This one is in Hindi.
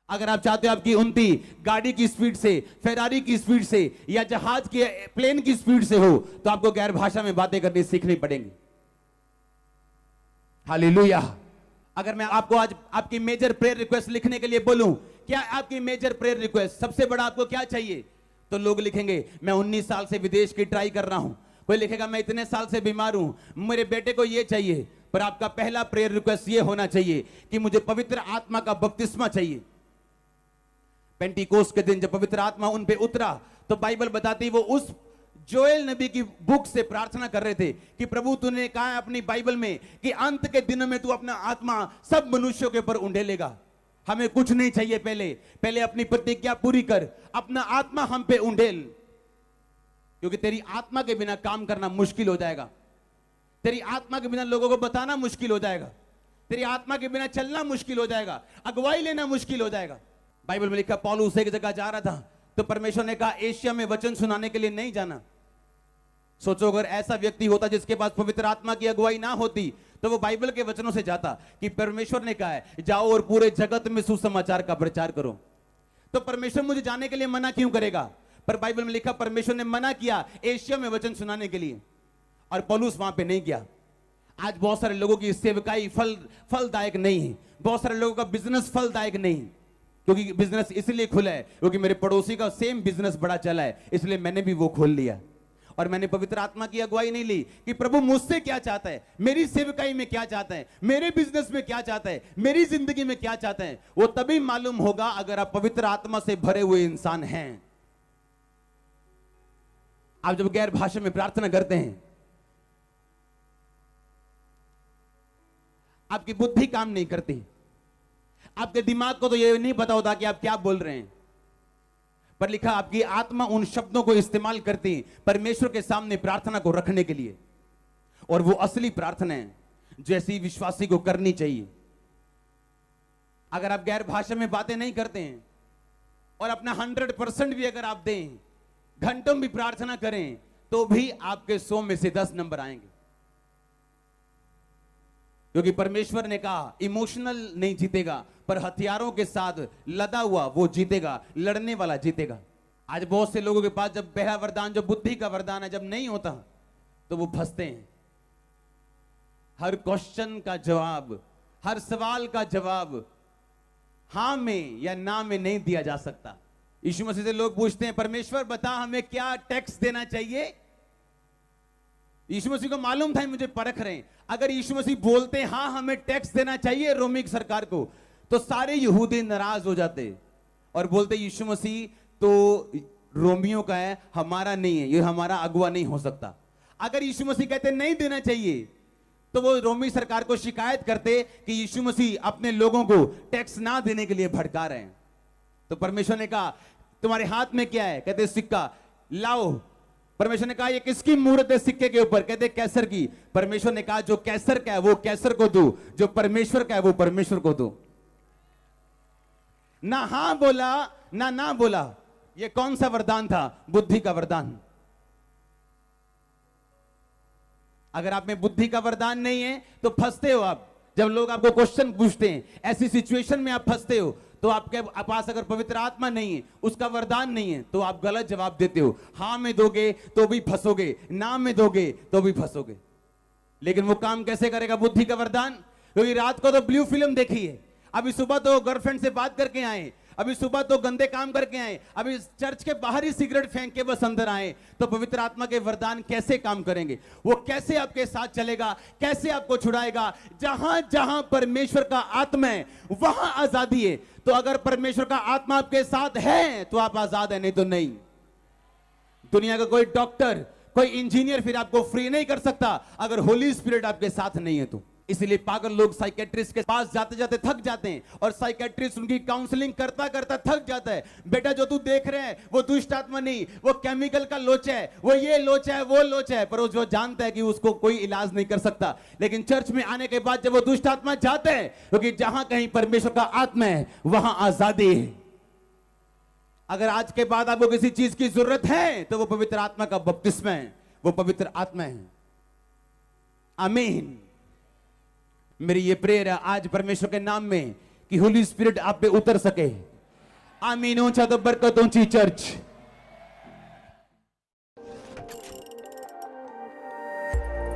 अगर आप चाहते हो आपकी उन्नति गाड़ी की स्पीड से, फेरारी की स्पीड से या जहाज के प्लेन की स्पीड से हो, तो आपको गैर भाषा में बातें करनी सीखनी पड़ेंगी। हालेलुया। अगर मैं आपको आज आपकी मेजर प्रेयर रिक्वेस्ट लिखने के लिए बोलूं, क्या आपकी मेजर प्रेयर रिक्वेस्ट सबसे बड़ा आपको क्या चाहिए, तो लोग लिखेंगे मैं 19 साल से विदेश की ट्राई कर रहा हूं, कोई लिखेगा मैं इतने साल से बीमार हूं, मेरे बेटे को ये चाहिए। पर आपका पहला प्रेयर रिक्वेस्ट ये होना चाहिए कि मुझे पवित्र आत्मा का बपतिस्मा चाहिए। पेंटिकोस्ट के दिन जब पवित्र आत्मा उन पे उतरा, तो बाइबल बताती वो उस जोएल नबी की बुक से प्रार्थना कर रहे थे कि प्रभु तूने कहा है अपनी बाइबल में कि अंत के दिनों में तू अपना आत्मा सब मनुष्यों के ऊपर उंडेलेगा। हमें कुछ नहीं चाहिए, पहले अपनी प्रतिज्ञा पूरी कर, अपना आत्मा हम पे उंडेल, क्योंकि तेरी आत्मा के बिना काम करना मुश्किल हो जाएगा, तेरी आत्मा के बिना लोगों को बताना मुश्किल हो जाएगा, तेरी आत्मा के बिना चलना मुश्किल हो जाएगा, अगुवाई लेना मुश्किल हो जाएगा। बाइबल में लिखा पौलुस एक जगह जा रहा था, तो परमेश्वर ने कहा एशिया में वचन सुनाने के लिए नहीं जाना। सोचो अगर ऐसा व्यक्ति होता जिसके पास पवित्र आत्मा की अगुवाई ना होती, तो वो बाइबल के वचनों से जाता कि परमेश्वर ने कहा है जाओ और पूरे जगत में सुसमाचार का प्रचार करो। तो परमेश्वर मुझे जाने के लिए मना क्यों करेगा? पर बाइबल में लिखा परमेश्वर ने मना किया एशिया में वचन सुनाने के लिए, और पौलुस वहां पे नहीं गया। आज बहुत सारे लोगों की सेवकाई फलदायक नहीं है, बहुत सारे लोगों का बिजनेस फलदायक नहीं, क्योंकि बिजनेस इसलिए खुला है क्योंकि मेरे पड़ोसी का सेम बिजनेस बड़ा चला है, इसलिए मैंने भी वो खोल लिया। और मैंने पवित्र आत्मा की अगुवाई नहीं ली कि प्रभु मुझसे क्या चाहता है, मेरी सेवकाई में क्या चाहता है, मेरे बिजनेस में क्या चाहता है, मेरी जिंदगी में क्या चाहता है। वो तभी मालूम होगा अगर आप पवित्र आत्मा से भरे हुए इंसान हैं। आप जब गैर भाषा में प्रार्थना करते हैं, आपकी बुद्धि काम नहीं करती, आपके दिमाग को तो यह नहीं पता होता कि आप क्या बोल रहे हैं, पर लिखा आपकी आत्मा उन शब्दों को इस्तेमाल करती परमेश्वर के सामने प्रार्थना को रखने के लिए। और वो असली प्रार्थना है जैसी विश्वासी को करनी चाहिए। अगर आप गैर भाषा में बातें नहीं करते हैं और अपना 100% भी अगर आप दें, घंटों भी प्रार्थना करें, तो भी आपके 100 में से 10 नंबर आएंगे। क्योंकि परमेश्वर ने कहा इमोशनल नहीं जीतेगा, पर हथियारों के साथ लदा हुआ वो जीतेगा, लड़ने वाला जीतेगा। आज बहुत से लोगों के पास जब पहला वरदान जो बुद्धि का वरदान है जब नहीं होता, तो वो फंसते हैं। हर क्वेश्चन का जवाब, हर सवाल का जवाब हां में या ना में नहीं दिया जा सकता। यीशु मसीह से लोग पूछते हैं परमेश्वर बता हमें क्या टैक्स देना चाहिए। यीशु मसीह को मालूम था मुझे परख रहे हैं। अगर यीशु मसीह बोलते हाँ हमें टैक्स देना चाहिए रोमी सरकार को, तो सारे यहूदी नाराज हो जाते और बोलते यीशु मसीह तो रोमियों का है, हमारा नहीं है, ये हमारा अगुवा नहीं हो सकता। अगर यीशु मसीह कहते नहीं देना चाहिए, तो वो रोमी सरकार को शिकायत करते कि यीशु मसीह अपने लोगों को टैक्स ना देने के लिए भड़का रहे हैं। तो परमेश्वर ने कहा तुम्हारे हाथ में क्या है? कहते सिक्का। लाओ। परमेश्वर ने कहा ये किसकी मूर्त है सिक्के के ऊपर? कहते कैसर की। परमेश्वर ने कहा जो कैसर का है वो कैसर को दो, जो परमेश्वर का है वो परमेश्वर को दो। ना हां बोला ना बोला। ये कौन सा वरदान था? बुद्धि का वरदान। अगर आप में बुद्धि का वरदान नहीं है तो फंसते हो आप। जब लोग आपको क्वेश्चन पूछते हैं, ऐसी सिचुएशन में आप फंसते हो, तो आपके पास अगर पवित्र आत्मा नहीं है, उसका वरदान नहीं है, तो आप गलत जवाब देते हो। हां में दोगे तो भी फंसोगे, ना में दोगे तो भी फंसोगे। लेकिन वो काम कैसे करेगा बुद्धि का वरदान? क्योंकि रात को तो ब्लू फिल्म देखी है, अभी सुबह तो गर्लफ्रेंड से बात करके आए, अभी सुबह तो गंदे काम करके आए, अभी चर्च के बाहर ही सिगरेट फेंक के बस अंदर आए, तो पवित्र आत्मा के वरदान कैसे काम करेंगे? वो कैसे आपके साथ चलेगा? कैसे आपको छुड़ाएगा? जहां जहां परमेश्वर का आत्मा है वहां आजादी है। तो अगर परमेश्वर का आत्मा आपके साथ है तो आप आजाद है, नहीं तो नहीं। दुनिया का कोई डॉक्टर, कोई इंजीनियर फिर आपको फ्री नहीं कर सकता अगर होली स्पिरिट आपके साथ नहीं है तो। इसलिए पागल लोग साइकेट्रिस्ट के पास जाते जाते थक जाते हैं, और साइकेट्रिस्ट उनकी काउंसलिंग करता करता थक जाता है। बेटा जो तू देख रहे हैं वो दुष्ट आत्मा नहीं, वो केमिकल का लोचा है, वो ये लोचा है, वो लोचा है। पर वो जो जानता है कि उसको कोई इलाज नहीं कर सकता। लेकिन चर्च में आने के बाद जब वो दुष्ट आत्मा जाते हैं, क्योंकि जहां कहीं परमेश्वर का आत्मा है वहां आजादी है। अगर आज के बाद आपको किसी चीज की जरूरत है तो वो पवित्र आत्मा का बपतिस्मा है, वो पवित्र आत्मा है। आमीन। मेरी ये प्रेयर है आज परमेश्वर के नाम में कि होली स्पिरिट आप पे उतर सके, आमीन ऊंचा तो बरकत ऊंची चर्च